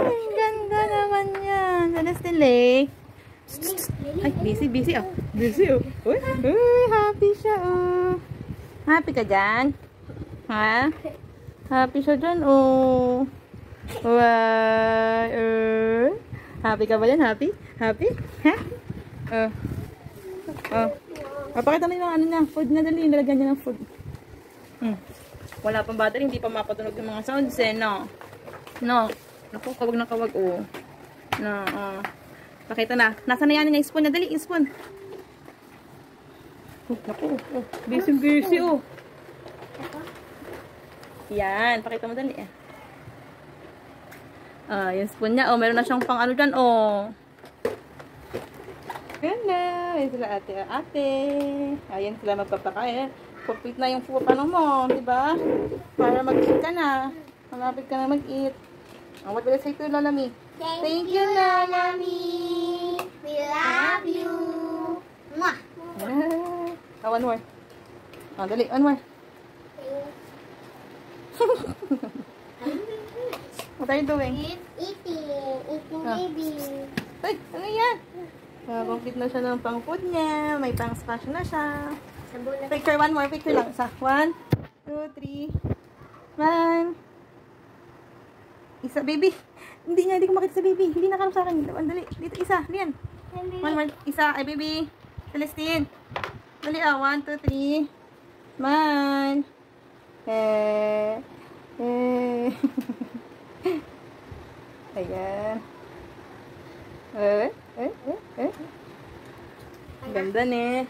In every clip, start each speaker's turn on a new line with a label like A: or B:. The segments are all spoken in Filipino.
A: Ay, ganda naman yan. Celestine Lake. Ay, busy oh. Busy oh. Uy, happy siya oh. Happy ka dyan? Ha? Happy siya dyan oh. Wow. Happy ka ba dyan? Happy? Happy? Ha? Pakita mo yung ano niya. Food na dali. Nalagyan niya ng food. Wala pang battery. Hindi pa mapatunog yung mga sounds eh. No. No. Naku, kawag na kawag oh. No. Pakita na. Nasaan na yan yung spoon na dali. Yung spoon. Naku. Busy oh. Yan. Pakita mo dali eh. Yung spoon niya. Oh, meron na siyang pang ano dyan. Oh. Hello. Ayan sila ate. Ayan sila magpapakain. Complete na yung ano mo. Diba? Para mag-eat ka na. Malapit ka na mag-eat. What will I say to Lola Mi?
B: Thank you, Lola Mi. We love you. Mwah.
A: One more. Dali. One more. What are you doing?
B: Eating baby.
A: Ay, ano yan? Complete na siya ng pang-food niya. May pang-splash na siya. Picture, one more picture lang. 1, 2, 3. 1. Isa, baby. Hindi ko makita sa baby. Hindi nakarap sa akin. Dali. Dito, isa. Lian. One more. Isa. Ay, baby. Celestine. Dali, 1, 2, 3. Man. Ayan. Ganda ne.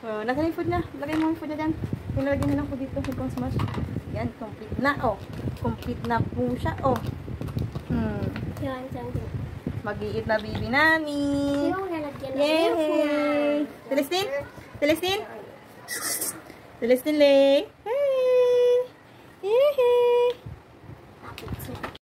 A: Nasaan yung food na? Lagay mo yung food na dyan. Nilagay na lang po dito. Hanggang smash. Yan, complete na. Oh. Complete na po siya. Oh. Mag-i-eat na baby nani. Yay! Celestine? Celestine? Celestine Lay?